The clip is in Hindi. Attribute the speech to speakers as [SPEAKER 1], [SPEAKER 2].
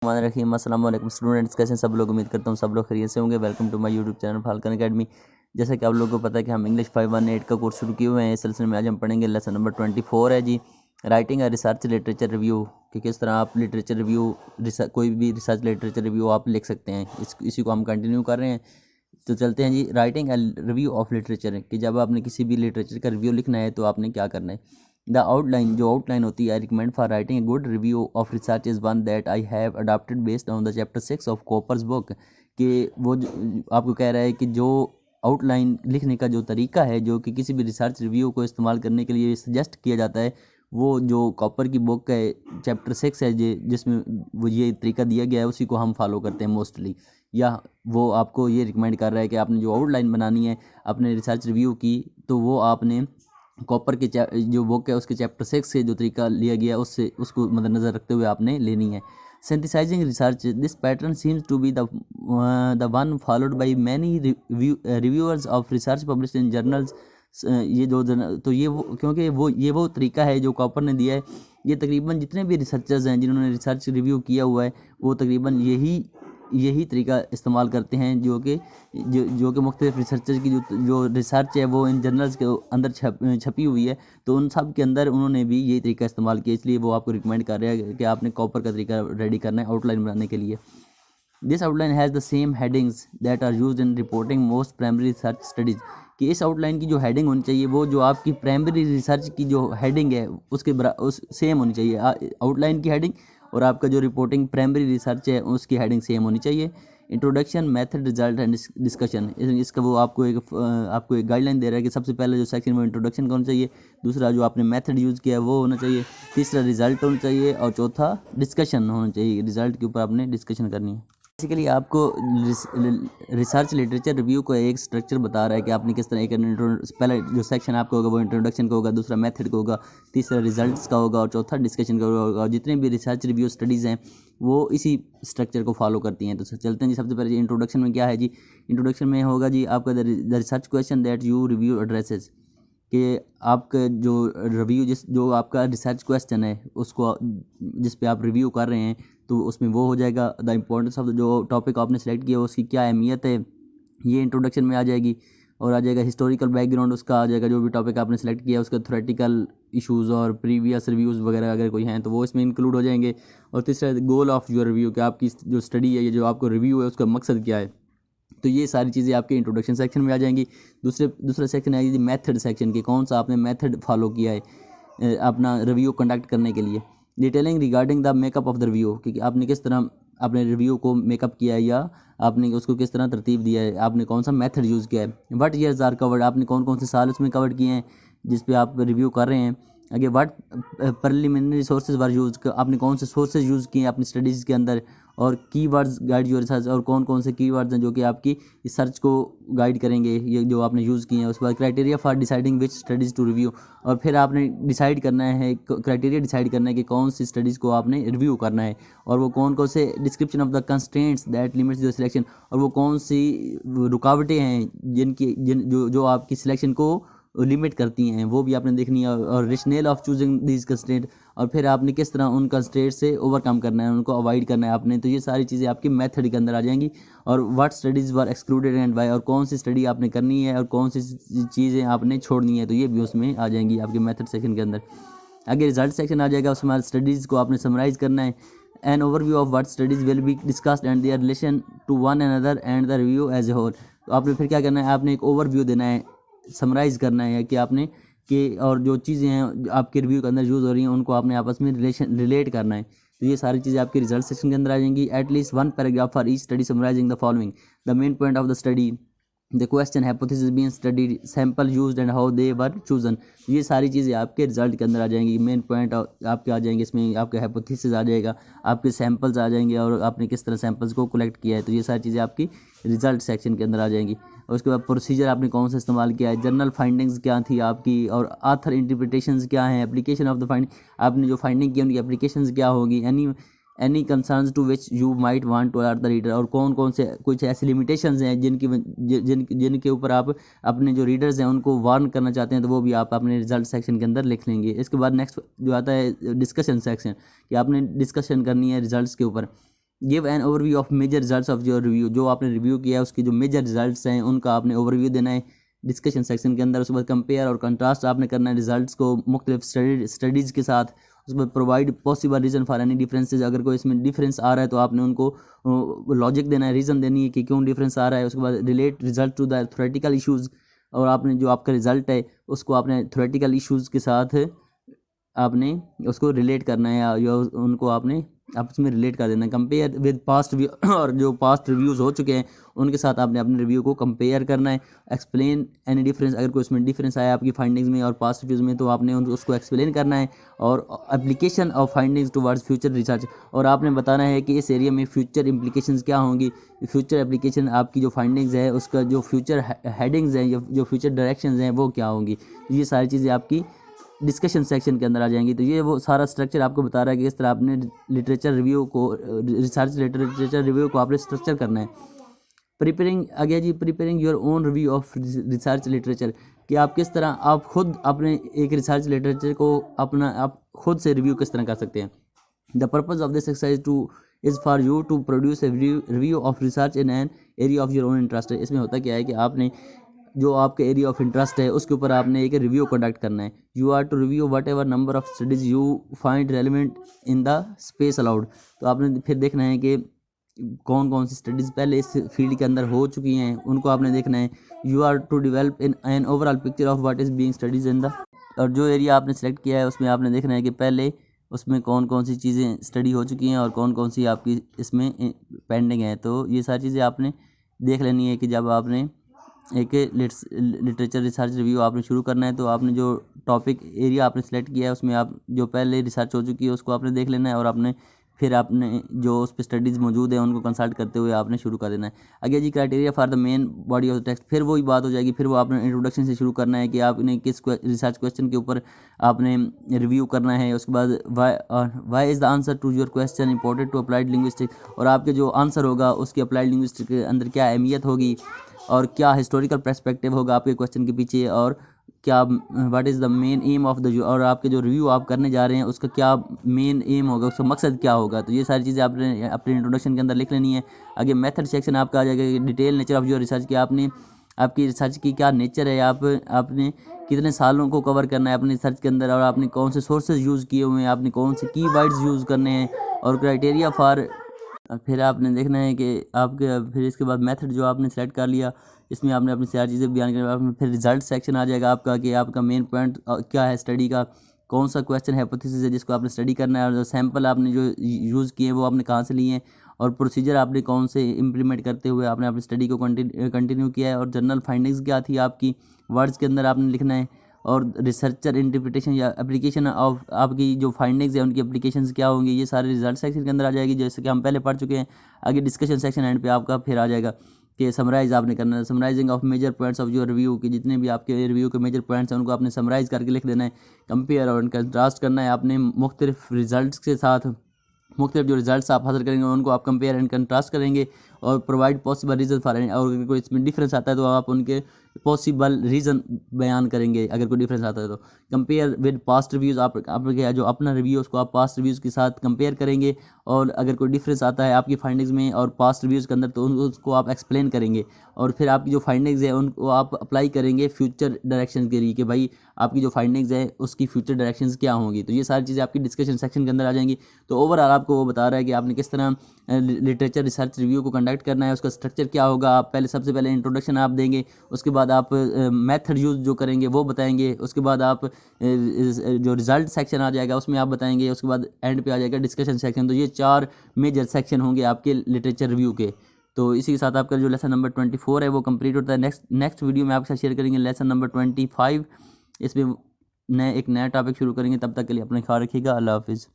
[SPEAKER 1] रहीम अस्सलाम वालेकुम स्टूडेंट्स, कैसे हैं सब लोग। उम्मीद करता हूँ सब लोग खैरियत से होंगे। Welcome to my YouTube channel Falcon Academy. जैसा कि आप लोगों को पता है कि हम इंग्लिश 518 का कोर्स शुरू किए हुए हैं। इस सिलसिले में आज हम पढ़ेंगे लेसन नंबर 24 है जी, राइटिंग और रिसर्च लिटरेचर रिव्यू, कि किस तरह आप लिटरेचर रिव्यू कोई भी रिसर्च लिटरेचर रिव्यू आप लिख सकते हैं। इसी को हम कंटिन्यू कर रहे हैं। तो चलते हैं जी, writing and review of literature, कि जब आपने किसी भी लिटरेचर का रिव्यू लिखना है तो आपने क्या करना है। द आउटलाइन, जो आउटलाइन होती है, I recommend for writing a good review of research is one that I have adopted based on the chapter 6 of Cooper's book. कि वो आपको कह रहा है कि जो आउटलाइन लिखने का जो तरीका है, जो कि किसी भी रिसर्च रिव्यू को इस्तेमाल करने के लिए सजेस्ट किया जाता है, वो जो कॉपर की बुक है चैप्टर 6 है जिसमें वो ये तरीका दिया गया है, उसी को हम फॉलो करते हैं मोस्टली। या वो आपको ये रिकमेंड कर रहा है कि आपने जो आउटलाइन बनानी है अपने रिसर्च रिव्यू की, तो वो आपने कॉपर के जो बुक है उसके चैप्टर 6 से जो तरीका लिया गया उससे उसको मद्देनज़र रखते हुए आपने लेनी है। Synthesising research, this pattern seems to be the one followed by many reviewers of research published in journals. ये जो तो ये वो, क्योंकि वो तरीका है जो कॉपर ने दिया है। ये तकरीबन जितने भी रिसर्चर्स हैं जिन्होंने रिसर्च रिव्यू किया हुआ है, वो तकरीबन यही तरीका इस्तेमाल करते हैं, जो कि मुख्तलिफ रिसर्चर की जो रिसर्च है वो इन जर्नल्स के अंदर छपी हुई है। तो उन सब के अंदर उन्होंने भी यही तरीका इस्तेमाल किया, इसलिए वो आपको रिकमेंड कर रहे हैं कि आपने कॉपर का तरीका रेडी करना है आउटलाइन बनाने के लिए। This outline has the same headings that are used in reporting most primary research studies. कि इस आउटलाइन की जो हेडिंग होनी चाहिए, वो जो आपकी प्राइमरी रिसर्च की जो हेडिंग है उस सेम होनी चाहिए। आउटलाइन की हेडिंग और आपका जो रिपोर्टिंग प्राइमरी रिसर्च है उसकी हेडिंग सेम होनी चाहिए। Introduction, method, result and discussion, इसका वो आपको एक गाइडलाइन दे रहा है कि सबसे पहले जो सेक्शन वो इंट्रोडक्शन का होना चाहिए, दूसरा जो आपने मेथड यूज़ किया है वो होना चाहिए, तीसरा रिजल्ट होना चाहिए और चौथा डिस्कशन होना चाहिए। रिजल्ट के ऊपर आपने डिस्कशन करनी है। बेसिकली आपको रिसर्च लिटरेचर रिव्यू को एक स्ट्रक्चर बता रहा है कि आपने किस तरह पहले जो सेक्शन आपका होगा वो इंट्रोडक्शन का होगा, दूसरा मेथड का होगा, तीसरा रिजल्ट्स का होगा और चौथा डिस्कशन का होगा। और जितने भी रिसर्च रिव्यू स्टडीज़ हैं वो इसी स्ट्रक्चर को फॉलो करती हैं। तो चलते हैं जी, सबसे पहले इंट्रोडक्शन में क्या है जी। इंट्रोडक्शन में होगा जी आपका the research question that you review addresses, कि आपका जो रिव्यू जो आपका रिसर्च क्वेश्चन है उसको जिस पे आप रिव्यू कर रहे हैं, तो उसमें वो हो जाएगा द इम्पोर्टेंस ऑफ जो टॉपिक आपने सेलेक्ट किया उसकी क्या अहमियत है, ये इंट्रोडक्शन में आ जाएगी। और आ जाएगा हिस्टोरिकल बैकग्राउंड, उसका आ जाएगा जो भी टॉपिक आपने सेलेक्ट किया उसका थ्योरेटिकल इश्यूज़ और प्रीवियस रिव्यूज़ वगैरह अगर कोई हैं तो वो इसमें इंक्लूड हो जाएंगे। और तीसरा गोल ऑफ योर रिव्यू, कि आपकी जो स्टडी है, ये जो आपको रिव्यू है उसका मकसद क्या है। तो ये सारी चीज़ें आपके इंट्रोडक्शन सेक्शन में आ जाएंगी। दूसरा सेक्शन आएगी मेथड सेक्शन, की कौन सा आपने मेथड फॉलो किया है अपना रिव्यू कंडक्ट करने के लिए। Detailing regarding the makeup of the review, कि आपने किस तरह अपने रिव्यू को मेकअप किया है या आपने उसको किस तरह तरतीब दिया है, आपने कौन सा मेथड यूज़ किया है। व्हाट ईयर्स आर कवर्ड, आपने कौन कौन से साल उसमें कवर किए हैं जिस पे आप रिव्यू कर रहे हैं। आगे what preliminary sources were use, आपने कौन से सोर्सेज यूज़ किए हैं अपनी स्टडीज़ के अंदर। और कीवर्ड्स गाइड योर रिसर्च, और कौन कौन से कीवर्ड्स हैं जो कि आपकी रिसर्च को गाइड करेंगे, ये जो आपने यूज़ किए हैं। उसके बाद criteria for deciding which studies to review, और फिर आपने डिसाइड करना है, क्राइटेरिया डिसाइड करना है कि कौन सी स्टडीज़ को आपने रिव्यू करना है। और वो कौन कौन से description of the constraints that limits your selection, और वो कौन सी रुकावटें हैं जो आपकी सिलेक्शन को लिमिट करती हैं, वो भी आपने देखनी है। और रेशनेल ऑफ चूजिंग दीज कंस्ट्रेंट, और फिर आपने किस तरह उन कंस्ट्रेंट से ओवरकम करना है, उनको अवॉइड करना है आपने। तो ये सारी चीज़ें आपकी मेथड के अंदर आ जाएंगी। और what studies were excluded and why, और कौन सी स्टडी आपने करनी है और कौन सी चीज़ें आपने छोड़नी है, तो ये भी उसमें आ जाएंगी आपके मेथड सेक्शन के अंदर। आगे रिजल्ट सेक्शन आ जाएगा, उसमें स्टडीज़ को आपने समराइज़ करना है। An overview of what studies will be discussed and their relation to one another and the review as a whole. तो आपने फिर क्या करना है, आपने एक ओवरव्यू देना है, समराइज़ करना है कि आपने और जो चीज़ें हैं आपके रिव्यू के अंदर यूज़ हो रही हैं उनको आपने आपस में रिलेट करना है। तो ये सारी चीज़ें आपके रिजल्ट सेक्शन के अंदर आ जाएंगी। At least one paragraph for each study summarising the following, the main point of the study, the question hypothesis being studied, sample used and how they were chosen. ये सारी चीज़ें आपके रिजल्ट के अंदर आ जाएंगी। मेन पॉइंट आपके आ जाएंगे, इसमें आपके हाइपोथेसिस आ जाएगा, आपके सैंपल्स आ जाएंगे और आपने किस तरह सैंपल्स को कलेक्ट किया है। तो ये सारी चीज़ें आपकी रिजल्ट सेक्शन के अंदर आ जाएंगी। और उसके बाद प्रोसीजर आपने कौन सा इस्तेमाल किया है, जर्नल फाइंडिंग्स क्या थी आपकी, और आथर इंटरप्रिटेशंस क्या हैं, एप्लीकेशन ऑफ द फाइंडिंग, आपने जो फाइंडिंग की उनकी एप्लीकेशंस क्या होगी, any concerns to which you might want to alert the reader, और कौन कौन से कुछ ऐसी लिमिटेशंस हैं जिनके ऊपर आप अपने जो रीडर्स हैं उनको वार्न करना चाहते हैं, तो वो भी आप अपने रिजल्ट सेक्शन के अंदर लिख लेंगे। इसके बाद नेक्स्ट जो आता है डिस्कशन सेक्शन, कि आपने डिस्कशन करनी है रिजल्ट्स के ऊपर। Give an overview of major results of your review, जो आपने रिव्यू किया है उसके जो मेजर रिजल्ट्स हैं उनका आपने ओवरव्यू देना है डिस्कशन सेक्शन के अंदर। उसके बाद कंपेयर और कंट्रास्ट आपने करना है रिजल्ट्स को मुख्तलिफ स्टडीज़ के साथ। उसके बाद provide possible reason for any differences, अगर कोई इसमें डिफरेंस आ रहा है तो आपने उनको लॉजिक देना है, रीज़न देनी है कि क्यों डिफरेंस आ रहा है। उसके बाद relate result to the theoretical issues, और आपने जो आपका रिजल्ट है उसको आपने थ्योरेटिकल इशूज़ के साथ आपने उसको रिलेट करना है या उनको आपने आपस में रिलेट कर देना है। कंपेयर विद पास्ट और जो पास्ट रिव्यूज़ हो चुके हैं उनके साथ आपने अपने रिव्यू को कंपेयर करना है। एक्सप्लेन एनी डिफरेंस, अगर कोई उसमें डिफरेंस आया आपकी फाइंडिंग्स में और पास्ट रिव्यूज़ में तो आपने उसको एक्सप्लेन करना है। और application of findings towards future research, और आपने बताना है कि इस एरिया में फ्यूचर इम्प्लीकेशंस क्या होंगी। फ्यूचर एप्लीकेशन आपकी जो फाइंडिंग्स है उसका जो फ्यूचर हेडिंग्स हैं जो फ्यूचर डायरेक्शंस हैं वो क्या होंगी। ये सारी चीज़ें आपकी डिस्कशन सेक्शन के अंदर आ जाएंगी। तो ये वो सारा स्ट्रक्चर आपको बता रहा है कि किस तरह आपने लिटरेचर रिव्यू को रिसर्च लिटरेचर रिव्यू को आपने स्ट्रक्चर करना है। प्रिपेयरिंग आगे जी, preparing your own review of research literature, कि आप किस तरह आप खुद अपने एक रिसर्च लिटरेचर को अपना आप खुद से रिव्यू किस तरह कर सकते हैं। The purpose of this exercise is for you to produce a review of research in an area of your own interest. इसमें होता क्या है कि आपने जो आपके एरिया ऑफ इंटरेस्ट है उसके ऊपर आपने एक रिव्यू कंडक्ट करना है। You are to review whatever number of studies you find relevant in the space allowed. तो आपने फिर देखना है कि कौन कौन सी स्टडीज़ पहले इस फील्ड के अंदर हो चुकी हैं उनको आपने देखना है। You are to develop in an overall picture of what is being studies in the, और जो एरिया आपने सेलेक्ट किया है उसमें आपने देखना है कि पहले उसमें कौन कौन सी चीज़ें स्टडी हो चुकी हैं और कौन कौन सी आपकी इसमें पेंडिंग है। तो ये सारी चीज़ें आपने देख लेनी है कि जब आपने एक लिटरेचर रिसर्च रिव्यू आपने शुरू करना है तो आपने जो टॉपिक एरिया आपने सेलेक्ट किया है उसमें आप जो पहले रिसर्च हो चुकी है उसको आपने देख लेना है, और आपने फिर आपने जो उस पर स्टडीज़ मौजूद है उनको कंसल्ट करते हुए आपने शुरू कर देना है। आगे जी, criteria for the main body of the text, फिर वही बात हो जाएगी। फिर वो आपने इंट्रोडक्शन से शुरू करना है कि आपने किस रिसर्च क्वेश्चन के ऊपर आपने रिव्यू करना है। उसके बाद why is the answer to your question important to applied linguistic, और आपके जो आंसर होगा उसकी अप्लाइड लिंग्विस्टिक के अंदर क्या अहमियत होगी और क्या हिस्टोरिकल पर्सपेक्टिव होगा आपके क्वेश्चन के पीछे, और क्या what is the main M of the, और आपके जो रिव्यू आप करने जा रहे हैं उसका क्या मेन एम होगा, उसका मकसद क्या होगा। तो ये सारी चीज़ें आपने अपने इंट्रोडक्शन के अंदर लिख लेनी है। आगे मेथड सेक्शन आपका आ जाएगा, detail nature of your research, कि आपने आपकी रिसर्च की क्या नेचर है, आपने कितने सालों को कवर करना है अपने रिसर्च के अंदर, और आपने कौन से सोर्सेज यूज़ किए हुए हैं, आपने कौन से कीवर्ड्स यूज़ करने हैं, और क्राइटेरिया फॉर, फिर आपने देखना है कि आपके फिर इसके बाद मेथड जो आपने सेलेक्ट कर लिया इसमें आपने अपनी सारी चीज़ें बयान करनी। फिर रिजल्ट सेक्शन आ जाएगा आपका कि आपका मेन पॉइंट क्या है स्टडी का, कौन सा क्वेश्चन हाइपोथेसिस है जिसको आपने स्टडी करना है, और जो सैम्पल आपने जो यूज़ किए हैं वो आपने कहाँ से लिए हैं, और प्रोसीजर आपने कौन से इम्प्लीमेंट करते हुए आपने अपनी स्टडी को कंटिन्यू किया है, और जनरल फाइंडिंग्स क्या थी आपकी वर्ड्स के अंदर आपने लिखना है, और रिसर्चर इंटरप्रिटेशन या एप्लीकेशन ऑफ आपकी जो फाइंडिंग्स है उनकी एप्लीकेशंस क्या होंगी, ये सारे रिजल्ट सेक्शन के अंदर आ जाएगी जैसे कि हम पहले पढ़ चुके हैं। आगे डिस्कशन सेक्शन एंड पे आपका फिर आ जाएगा कि समराइज़ आपने करना है, summarising of major points of your review, के जितने भी आपके रिव्यू के मेजर पॉइंट्स हैं उनको आपने समराइज़ करके लिख देना है। कंपेयर और कंट्रास्ट करना है आपने मुख्तलिफ रिजल्ट्स के साथ, मुख्तलिफ जो रिजल्ट्स आप हासिल करेंगे उनको आप कंपेयर एंड कंट्रास्ट करेंगे, और प्रोवाइड पॉसिबल रीज़न फॉर, और अगर कोई इसमें डिफरेंस आता है तो आप उनके पॉसिबल रीज़न बयान करेंगे अगर कोई डिफरेंस आता है तो। कंपेयर विद पास्ट रिव्यूज़, आपके जो अपना रिव्यू उसको आप पास्ट रिव्यूज़ के साथ कंपेयर करेंगे, और अगर कोई डिफरेंस आता है आपकी फाइंडिंग्स में और पास्ट रिव्यूज़ के अंदर तो उसको आप एक्सप्लेन करेंगे, और फिर आपकी जो फाइंडिंग्स है उनको आप अप्लाई करेंगे फ्यूचर डायरेक्शन के लिए कि भाई आपकी जो फाइंडिंग्स है उसकी फ्यूचर डायरेक्शंस क्या होंगी। तो ये सारी चीज़ें आपकी डिस्कशन सेक्शन के अंदर आ जाएंगी। तो ओवरऑल आपको वो बता रहा है कि आपने किस तरह लिटरेचर रिसर्च रिव्यू को कंडक्ट करना है, उसका स्ट्रक्चर क्या होगा। आप पहले सबसे पहले इंट्रोडक्शन आप देंगे, उसके बाद आप मेथड यूज़ जो करेंगे वो बताएंगे, उसके बाद आप जो रिज़ल्ट सेक्शन आ जाएगा उसमें आप बताएंगे, उसके बाद एंड पे आ जाएगा डिस्कशन सेक्शन। तो ये 4 मेजर सेक्शन होंगे आपके लिटरेचर रिव्यू के। तो इसी के साथ आपका जो लेसन नंबर 24 है वो कंप्लीट होता है। नेक्स्ट वीडियो में आपके साथ शेयर करेंगे लेसन नंबर 25। इसमें एक नया टॉपिक शुरू करेंगे। तब तक के लिए अपना ख्याल रखिएगा। अल्लाह हाफिज़।